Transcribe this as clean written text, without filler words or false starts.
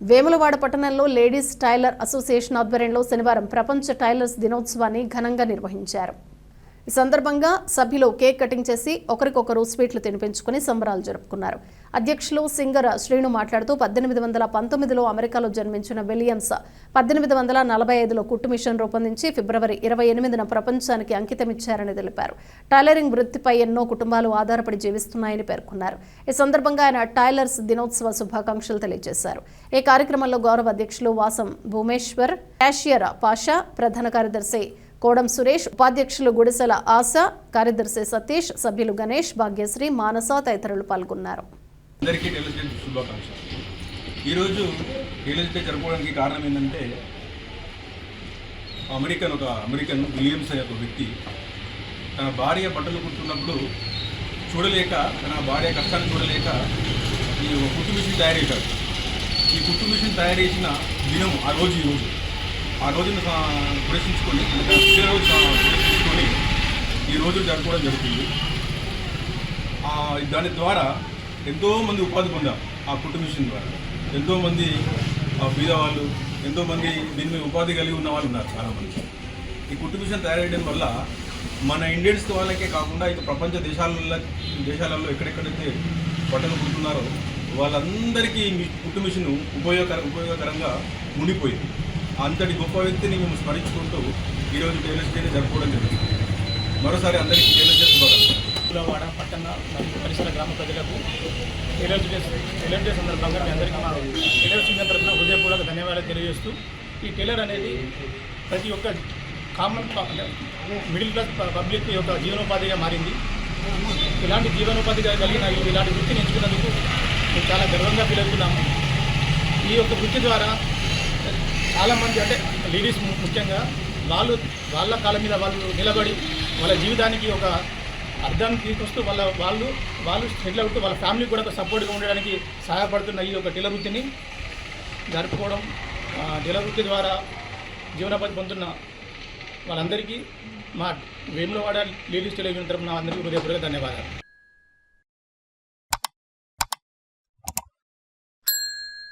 వేములవాడ పట్టణంలో ladies tailor association ఆధ్వర్యంలో శనివారం ప్రపంచ టైలర్స్ దినోత్సవాన్ని ఘనంగా నిర్వహించారు. ఈ సందర్భంగా సభ్యులు కేక్ కటింగ్ చేసి ఒకరికొకరు స్వీట్లు తినిపించుకుని సంబరాలు జరుపుకున్నారు. అధ్యక్షులు సింగర్ శ్రీను మాట్లాడుతూ 1819లో అమెరికాలో జన్మించిన విలియమ్స్ 1845లో కుట్టు మిషన్ రూపొందించి ఫిబ్రవరి 28న ప్రపంచానికి అంకితమిచ్చారని తెలిపారు. టైలరింగ్ వృత్తిపై ఎన్నో కుటుంబాలు ఆధారపడి జీవిస్తున్నాయని పేర్కొన్నారు. ఈ సందర్భంగా ఆయన టైలర్స్ దినోత్సవ శుభాకాంక్షలు తెలియజేశారు. ఈ కార్యక్రమంలో గౌరవ అధ్యక్షులు వాసం భూమేశ్వర్, క్యాషియర్ పాషా, ప్రధాన కార్యదర్శి కోడం సురేష్, ఉపాధ్యక్షులు గుడిసెల ఆశ, కార్యదర్శి సతీష్, సభ్యులు గణేష్, భాగ్యశ్రీ, మానస తదితరులు పాల్గొన్నారు. అందరికీ టైలర్స్ డే శుభాకాంక్షలు. ఈరోజు టైలర్స్ డే జరుపుకోవడానికి కారణం ఏంటంటే అమెరికన్ విలియమ్స్ అనే ఒక వ్యక్తి తన భార్య బట్టలు కుట్టున్నప్పుడు చూడలేక, తన భార్య కష్టాన్ని చూడలేక ఈ కుట్టు మిషన్ తయారు చేశాడు. ఈ కుట్టు మిషన్ తయారు చేసిన దినం ఆ రోజును పురస్కరించుకొని ఈ రోజు జరుపుకోవడం జరుగుతుంది. దాని ద్వారా ఎంతోమంది ఉపాధి పొందారు. ఆ కుట్టు మిషన్ ద్వారా ఎంతోమంది బీదవాళ్ళు, ఎంతోమంది దీని మీద ఉపాధి కలిగి ఉన్న వాళ్ళు ఉన్నారు. చాలామంది ఈ కుట్టు మిషన్ తయారయ్యడం వల్ల మన ఇండియన్స్ వాళ్ళకే కాకుండా ఇక ప్రపంచ దేశాలలో ఎక్కడెక్కడైతే బట్టలు కుడుతున్నారో వాళ్ళందరికీ కుట్టు మిషన్ ఉపయోగకరంగా ఉండిపోయింది. అంతటి గొప్ప వ్యక్తిని మేము స్మరించుకుంటూ ఈరోజు టైలర్స్ డే జరుపుకోవడం జరుగుతుంది. మరోసారి అందరికీ టైలర్స్ డే శుభాకాంక్షలు. వేములవాడ పట్టణ మరియు పరిసర గ్రామ ప్రజలకు టైలర్స్ డే సందర్భంగా మీ అందరికీ మా టైలర్స్ యూనియన్ తరఫున హృదయపూర్వక ధన్యవాదాలు తెలియజేస్తూ, ఈ టైలర్ అనేది ప్రతి ఒక్క కామన్ మిడిల్ క్లాస్ పబ్లిక్ యొక్క జీవనోపాధిగా మారింది. ఇలాంటి జీవనోపాధిగా కలిగిన ఇలాంటి వృత్తిని ఎంచుకున్నందుకు మేము చాలా గర్వంగా ఫీల్ అవుతున్నాము. ఈ యొక్క వృత్తి ద్వారా చాలామంది, అంటే లేడీస్ ముఖ్యంగా, వాళ్ళ కాళ్ళ మీద వాళ్ళు నిలబడి వాళ్ళ జీవితానికి ఒక అర్థాన్ని తీసుకొస్తూ వాళ్ళు సెటిల్ అవుతూ వాళ్ళ ఫ్యామిలీ కూడా సపోర్ట్గా ఉండడానికి సహాయపడుతున్న ఈ యొక్క టైలర్ వృత్తిని జరుపుకోవడం, టైలర్ వృత్తి ద్వారా జీవనోపాధి పొందుతున్న వాళ్ళందరికీ మా వేములవాడ లేడీస్ టైలర్ యూనియన్ తరపున అందరికీ హృదయపూర్వక ధన్యవాదాలు.